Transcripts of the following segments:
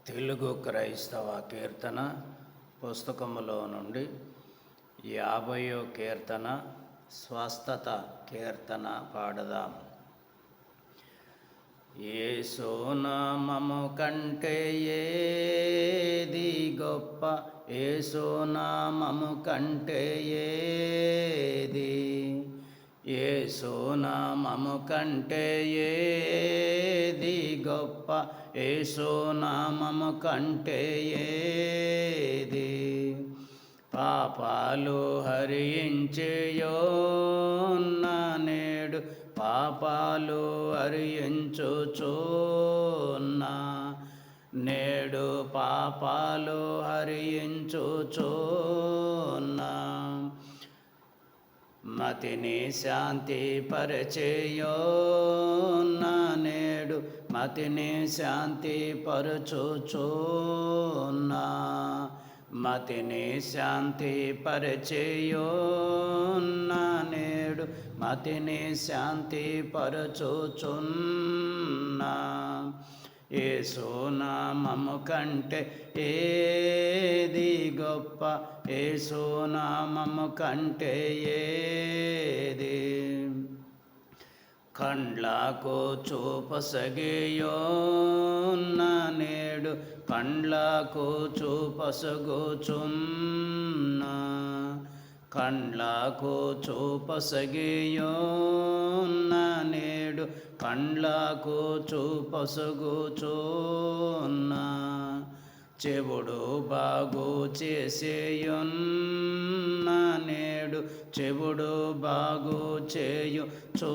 తెలుగు క్రైస్తవ కీర్తన పుస్తకములో నుండి 50వ కీర్తన స్వస్థత కీర్తన పాడదాం. యేసు నామము కంటే ఏది గొప్ప, యేసు నామము కంటే ఏది, యేసు నామము కంటే ఏది గొప్ప, యేసు నామము కంటే ఏది. పాపాలు హరించేయోన్న నేడు, పాపాలు హరించుచున్నా నేడు, పాపాలు హరించుచున్నా. మతిని శాంతి పరిచేయోన్న నేడు, మతిని శాంతి పరచుచున్నా, మతిని శాంతి పరిచేయోన్న నేడు, మతిని శాంతి పరచుచున్నా. యేసు నామము కంటే ఏది గొప్ప, యేసు నామము కంటే ఏది. కండ్లకు చూపసగియోన్న నేడు, కండ్లకు చూపసగుచున్నా, కండ్లకు చూపసగియోన్న నేడు, కండ్లకు చూపసగుచున్నా. చెవుడు బాగు చేసేయున్న నేడు, చెవుడు బాగు చేయుచున్నా,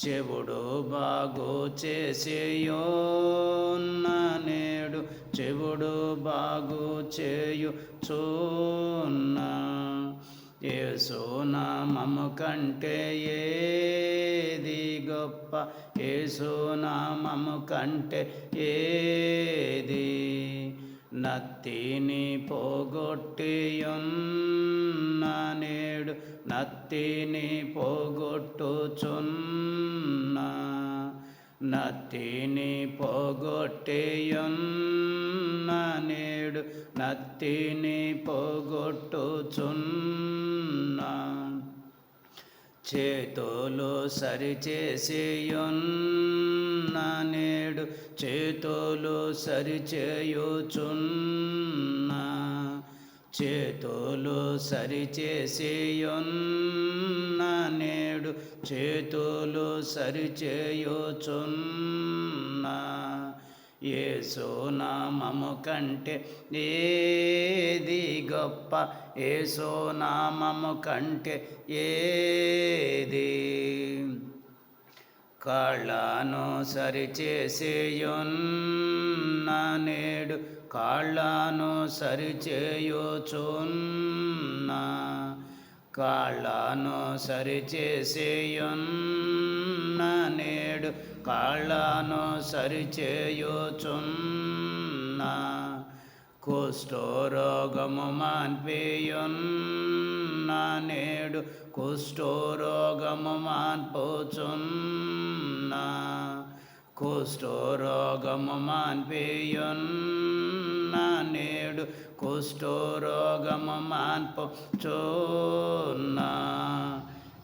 చెవుడు బాగు చేసేయున్న నేడు, చెవుడు బాగు చేయుచున్నా. యేసు నామము కంటే ఏది గొప్ప, యేసు నామము కంటే ఏది. నత్తిని పోగొట్టియున్న నేడు, నత్తిని పోగొట్టుచున్నా, నత్తిని పోగొట్టియున్న నేడు, నత్తిని పోగొట్టుచున్నా. చేతులు సరిచేసేయున్న నేడు, చేతులు సరిచేయుచున్నా, చేతులు సరిచేసేయున్న నేడు, చేతులు సరిచేయుచున్నా. యేసు నామము కంటే ఏది గొప్ప, యేసు నామము కంటే ఏది. కాళ్ళను సరిచేసేయున్న నేడు, కాళ్ళను సరిచేయుచున్నా, కాళ్ళను సరిచేసేయున్న నేడు, కాళ్ళను సరిచేయుచున్నా. కుష్ఠరోగము మాన్పియున్న నేడు, కుష్ఠరోగము మాన్పుచున్నా, కుష్ఠరోగము మాన్పియున్న నేడు, కుష్ఠరోగము మాన్పుచున్నా.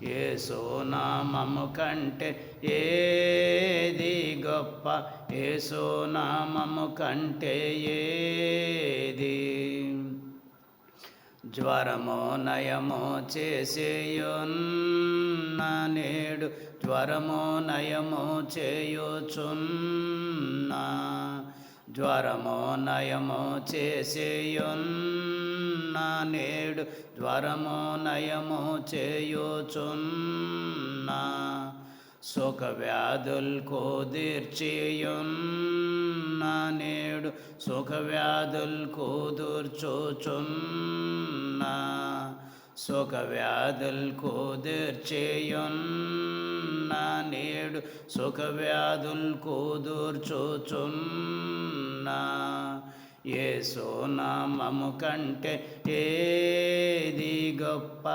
యేసు నామము కంటే ఏది గొప్ప, యేసు నామము కంటే ఏది. జ్వరము నయము చేసేయున్న నేడు, జ్వరము నయము చేయుచున్నా, జ్వరము నయము చేసేయున్న నేడు, జ్వరము నయము చేయుచున్నా. సుఖ వ్యాధులు కుదిర్చియున్న నేడు, సుఖ వ్యాధులు కుదుర్చుచున్నా, సుఖ వ్యాధులు కుదిర్చియున్న నేడు, సుఖ వ్యాధులు కుదుర్చుచున్నా. యేసు నామము కంటే ఏది గొప్ప,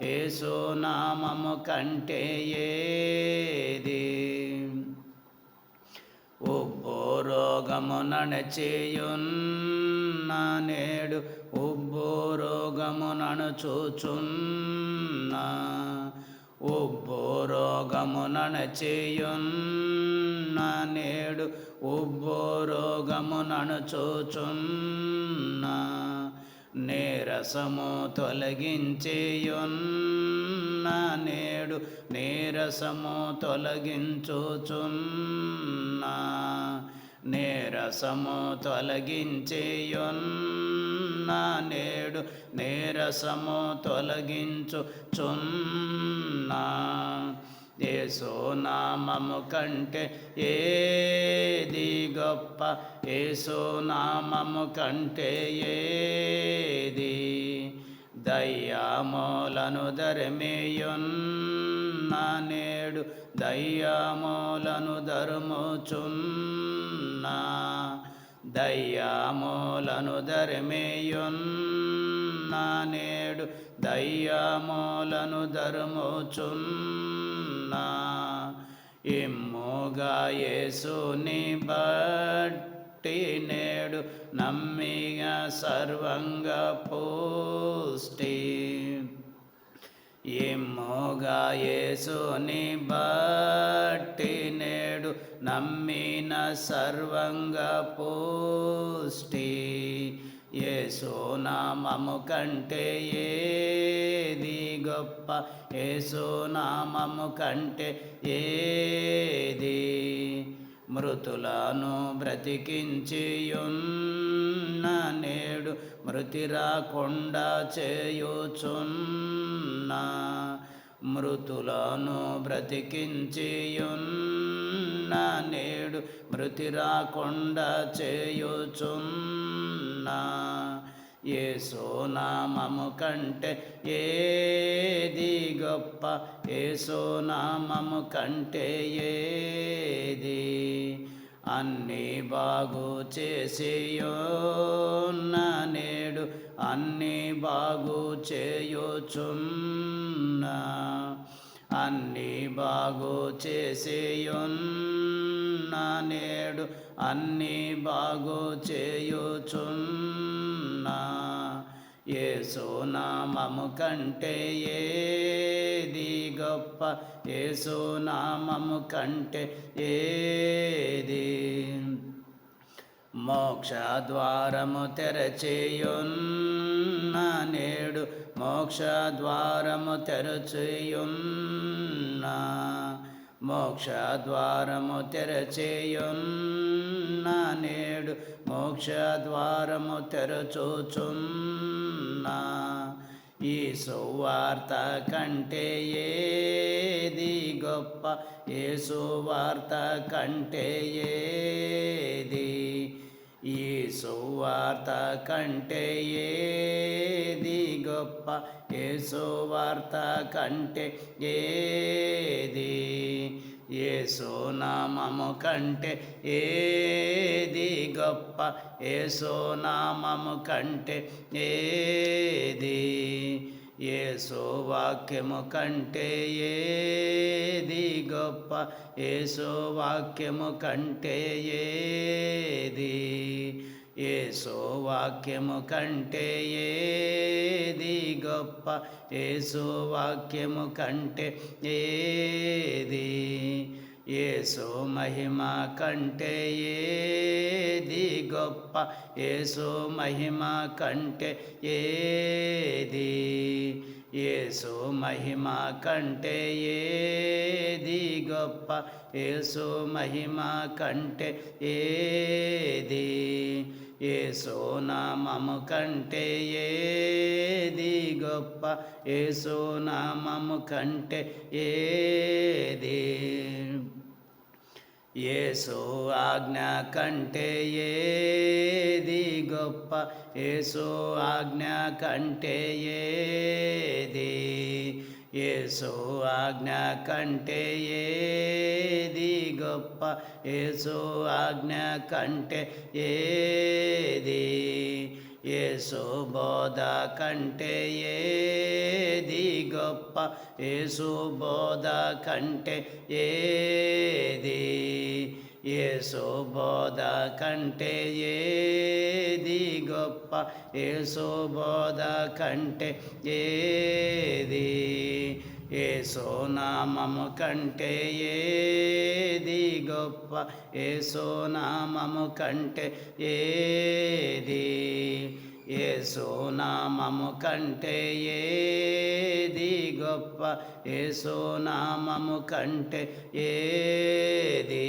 యేసు నామము కంటే ఏది. రోగము నణచేయున్న నేడు ఉబ్బు రోగము నణచుచున్న ఉబ్బు రోగము నణచేయున్న నేడు ఉబ్బు రోగము నణచుచున్న నీరసము తొలగించేయున్న నేడు నీరసము తొలగించుచున్న నీరసము తొలగించేయున్న నేడు నీరసము తొలగించుచున్న యేసు నామము కంటే ఏది గొప్ప యేసు నామము కంటే ఏది దయ్యాములను దరిమేయున్న నేడు దయ్యాములను దరుముచున్న దయ్యాములను దరిమేయున్న నేడు దయ్యాములను దరుముచున్న ఇమ్ముగా యేసుని బట్టి నేడు నమ్మిగా సర్వంగా పుష్టి ఇమ్ముగా యేసుని బట్టి నేడు నమ్మిన సర్వంగా పుష్టి యేసు నామము కంటే ఏది గొప్ప యేసు నామము కంటే ఏది మృతులను బ్రతికించియున్న నేడు మృతి రాకుండా చేయుచున్న మృతులను బ్రతికించియున్న నేడు మృతి రాకుండా చేయుచున్న యేసు నామము కంటే ఏది గొప్ప యేసు నామము కంటే ఏది అన్నీ బాగు చేసియున్న నేడు అన్నీ బాగు చేయుచున్న అన్నీ బాగు చేసియున్న నేడు అన్నీ బాగు చేయుచున్న యేసు నామము కంటే ఏది గొప్ప యేసు నామము కంటే ఏది మోక్ష ద్వారము తెరచేయున్న నేడు మోక్ష ద్వారము తెరచేయున్న మోక్ష ద్వారము తెరచేయున్న నేడు మోక్ష ద్వారము తెరచుచున్న ఈ సువార్త కంటే ఏది గొప్ప ఈ సువార్త కంటే ఏది ఈ సువార్త కంటే ఏది గొప్ప ఈ సువార్త కంటే ఏది యేసు నామము కంటే ఏది గొప్ప యేసు నామము కంటే ఏది యేసు వాక్యము కంటే ఏది గొప్ప యేసు వాక్యము కంటే ఏది యేసు వాక్యము కంటే ఏది గొప్ప యేసు వాక్యము కంటే ఏది యేసు మహిమ కంటే ఏది గొప్ప యేసు మహిమ కంటే ఏది యేసు మహిమ కంటే ఏది గొప్ప యేసు మహిమ కంటే ఏది యేసు నామము కంటే ఏది గొప్ప యేసు నామము కంటే ఏది యేసు ఆజ్ఞ కంటే ఏది గొప్ప యేసు ఆజ్ఞ కంటే ఏది యేసు ఆజ్ఞ కంటే ఏది గొప్ప యేసు ఆజ్ఞ కంటే ఏది యేసు బోధ కంటే ఏది గొప్ప యేసు బోధ కంటే ఏది యేసు బోధ కంటే ఏది గొప్ప, యేసు బోధ కంటే ఏది, యేసు నామము కంటే ఏది గొప్ప, యేసు నామము కంటే ఏది, యేసు నామము కంటే ఏది గొప్ప, యేసు నామము కంటే ఏది.